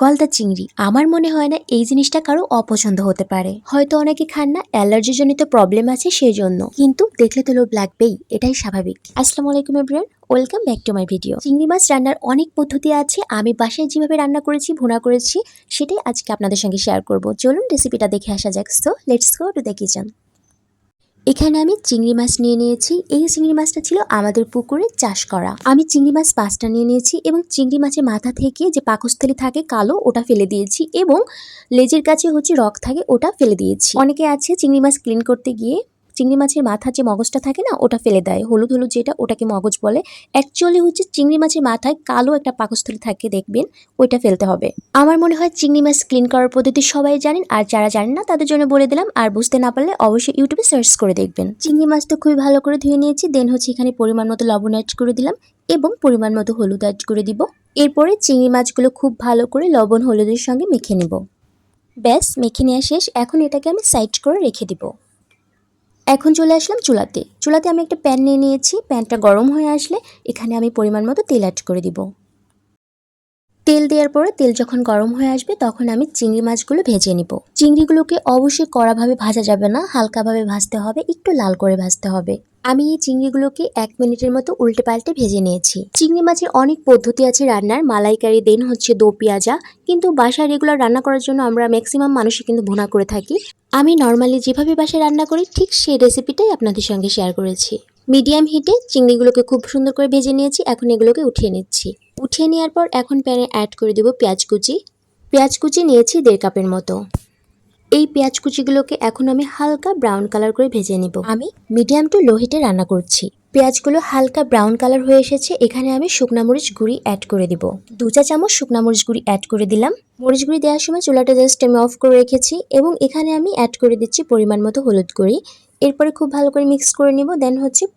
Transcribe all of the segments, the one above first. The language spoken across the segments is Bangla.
গলদা চিংড়ি আমার মনে হয় না এই জিনিসটা কারো অপছন্দ হতে পারে। হয়তো অনেকে খান না, অ্যালার্জি জনিত প্রবলেম আছে সেই জন্য, কিন্তু দেখলে তো লোভ লাগবেই, এটাই স্বাভাবিক। আসসালামু আলাইকুম everyone, welcome back to my video. চিংড়ি মাছ রান্নার অনেক পদ্ধতি আছে, আমি বাসায় যেভাবে রান্না করেছি, ভুনা করেছি, সেটাই আজকে আপনাদের সঙ্গে শেয়ার করব। চলুন রেসিপিটা দেখে আসা যাক। So let's go to the kitchen. এখানে আমি চিংড়ি মাছ নিয়ে নিয়েছি। এই চিংড়ি মাছটা ছিল আমাদের পুকুরে চাষ করা। আমি চিংড়ি মাছ 5টা নিয়ে নিয়েছি এবং চিংড়ি মাছের মাথা থেকে যে পাকস্থলী থাকে কালো, ওটা ফেলে দিয়েছি এবং লেজের কাছে রক থাকে, ওটা ফেলে দিয়েছি। অনেকে আছে চিংড়ি মাছ ক্লিন করতে গিয়ে চিংড়ি মাছের মাথার যে মগজটা থাকে না, ওটা ফেলে দেয়, হলুদ হলুদ যেটা, ওটাকে মগজ বলে। অ্যাকচুয়ালি চিংড়ি মাছের মাথায় কালো একটা পাকস্থলী থাকে, দেখবেন ওইটা ফেলতে হবে। আমার মনে হয় চিংড়ি মাছ ক্লিন করার পদ্ধতি সবাই জানেন, আর যারা জানেন না তাদের জন্য বলে দিলাম। আর বুঝতে না পারলে অবশ্যই ইউটিউবে সার্চ করে দেখবেন। চিংড়ি মাছটা খুবই ভালো করে ধুয়ে নিয়েছি। দেন এখানে পরিমাণ মতো লবণ অ্যাড করে দিলাম এবং পরিমাণ মতো হলুদ অ্যাড করে দিব। এরপরে চিংড়ি মাছগুলো খুব ভালো করে লবণ হলুদের সঙ্গে মেখে নিব। ব্যাস, মেখে নেওয়া শেষ। এখন এটাকে আমি সাইড করে রেখে দিব। এখন চলে আসলাম চুলাতে আমি একটা প্যান নিয়ে নিয়েছি। প্যানটা গরম হয়ে আসলে এখানে আমি পরিমাণ মতো তেল অ্যাড করে দিব। তেল দেওয়ার পরে তেল যখন গরম হয়ে আসবে তখন আমি চিংড়ি মাছগুলো ভেজে নিব। চিংড়িগুলোকে অবশ্যই কড়াভাবে ভাজা যাবে না, হালকাভাবে ভাজতে হবে, একটু লাল করে ভাজতে হবে। আমি এই চিংড়িগুলোকে 1 মিনিটের মতো উল্টে পাল্টে ভেজে নিয়েছি। চিংড়ি মাছের অনেক পদ্ধতি আছে রান্নার, মালাইকারি, দেন দো পেঁয়াজা, কিন্তু বাসায় রেগুলার রান্না করার জন্য আমরা ম্যাক্সিমাম মানুষই কিন্তু ভুনা করে থাকি। আমি নর্মালি যেভাবে বাসায় রান্না করি ঠিক সেই রেসিপিটাই আপনাদের সঙ্গে শেয়ার করেছি। মিডিয়াম হিটে চিংড়িগুলোকে খুব সুন্দর করে ভেজে নিয়েছি। এখন এগুলোকে উঠিয়ে নিচ্ছি। উঠিয়ে নেওয়ার পর এখন প্যানে অ্যাড করে দেব পেঁয়াজ কুচি। পেঁয়াজ কুচি নিয়েছি 1.5 কাপের মতো। এই পেঁয়াজ কুচিগুলোকে এখন আমি হালকা ব্রাউন কালার করে ভেজে নিব। আমি মিডিয়াম টু লো হিটে রান্না করছি। পেঁয়াজগুলো হালকা ব্রাউন কালার হয়ে এসেছে। এখানে আমি শুকনা মরিচ গুঁড়ি অ্যাড করে দিব। 2 চা চামচ শুকনা মরিচ গুঁড়ি অ্যাড করে দিলাম। মরিচ গুঁড়ি দেওয়ার সময় চুলাটা জাস্ট আমি অফ করে রেখেছি এবং এখানে আমি অ্যাড করে দিচ্ছি পরিমাণ মতো হলুদ গুঁড়ি। এরপরে খুব ভালো করে মিক্স করে নিব। দেন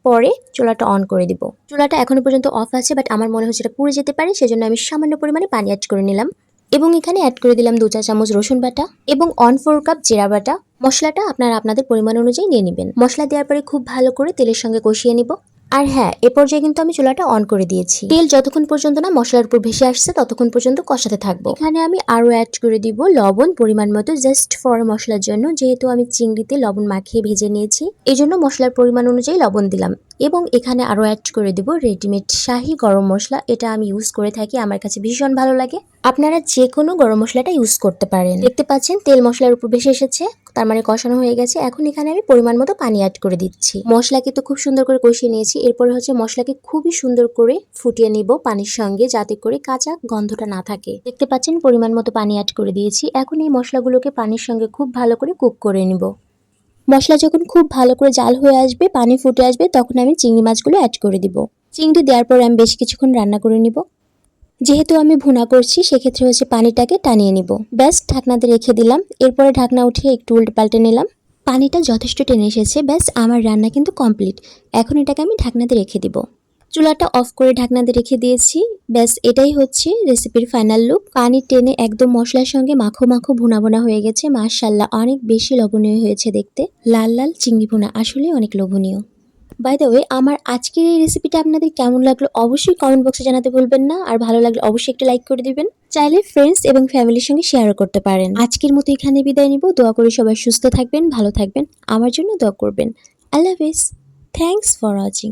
পরে চুলাটা অন করে দিব। চুলাটা এখনো পর্যন্ত অফ আছে, বাট আমার মনে হচ্ছে এটা পুড়ে যেতে পারে, সেজন্য আমি সামান্য পরিমাণে পানি অ্যাড করে নিলাম এবং এখানে অ্যাড করে দিলাম 2 চা চামচ রসুন বাটা এবং 1/4 কাপ জিরা বাটা। মশলাটা আপনারা আপনাদের পরিমাণ অনুযায়ী নিয়ে নেবেন। মশলা দেওয়ার পরে খুব ভালো করে তেলের সঙ্গে কষিয়ে নিব। আর হ্যাঁ, এ পর্যায়ে কিন্তু আমি চুলাটা অন করে দিয়েছি। তেল যতক্ষণ পর্যন্ত না মশলার উপর ভেসে আসছে ততক্ষণ পর্যন্ত কষাতে থাকবো। এখানে আমি আরো অ্যাড করে দিব লবণ পরিমাণ মতো, জাস্ট ফর মশলার জন্য। যেহেতু আমি চিংড়িতে লবণ মাখিয়ে ভেজে নিয়েছি, এই জন্য মশলার পরিমাণ অনুযায়ী লবণ দিলাম। এবং এখানে আরো অ্যাড করে দিব রেডিমেড শাহি গরম মশলা। এটা আমি ইউজ করে থাকি, আমার কাছে ভীষণ ভালো লাগে। আপনারা যে কোনো গরম মশলাটা ইউজ করতে পারেন। দেখতে পাচ্ছেন তেল মশলার উপর ভেসে এসেছে, তার মানে কষানো হয়ে গেছে। এখন এখানে আমি পরিমাণ মতো পানি অ্যাড করে দিচ্ছি। মশলাকে তো খুব সুন্দর করে কষিয়ে নিয়েছি। এরপরে মশলাকে খুবই সুন্দর করে ফুটিয়ে নিব পানির সঙ্গে, যাতে করে কাঁচা গন্ধটা না থাকে। দেখতে পাচ্ছেন পরিমাণ মতো পানি অ্যাড করে দিয়েছি। এখন এই মশলাগুলোকে পানির সঙ্গে খুব ভালো করে কুক করে নিব। মশলা যখন খুব ভালো করে জাল হয়ে আসবে, পানি ফুটে আসবে, তখন আমি চিংড়ি মাছগুলো অ্যাড করে দিব। চিংড়ি দেওয়ার পর আমি বেশ কিছুক্ষণ রান্না করে নিব। যেহেতু আমি ভুনা করছি সেক্ষেত্রে পানিটাকে টানিয়ে নিব। ব্যাস, ঢাকনা দিয়ে রেখে দিলাম। এরপরে ঢাকনা উঠিয়ে একটু উল্টে পাল্টে নিলাম। পানিটা যথেষ্ট টেনে এসেছে। ব্যাস, আমার রান্না কিন্তু কমপ্লিট। এখন এটাকে আমি ঢাকনা দিয়ে রেখে দিব। চুলাটা অফ করে ঢাকনা দিয়ে রেখে দিয়েছি। ব্যাস, এটাই রেসিপির ফাইনাল লুক। পানি টেনে একদম মশলার সঙ্গে মাখো মাখো ভুনা ভুনা হয়ে গেছে। মাশাআল্লাহ, অনেক বেশি লোভনীয় হয়েছে দেখতে। লাল লাল চিংড়ি ভুনা আসলে অনেক লোভনীয়। বাই দ্য ওয়ে, আমার আজকের এই রেসিপিটা আপনাদের কেমন লাগলো অবশ্যই কমেন্ট বক্সে জানাতে ভুলবেন না। আর ভালো লাগলে অবশ্যই একটা লাইক করে দিবেন। চাইলে ফ্রেন্ডস এবং ফ্যামিলির সঙ্গে শেয়ারও করতে পারেন। আজকের মতো এখানে বিদায় নিব। দোয়া করি সবাই সুস্থ থাকবেন, ভালো থাকবেন, আমার জন্য দোয়া করবেন। আল্লাহ হাফেজ। Thanks for watching.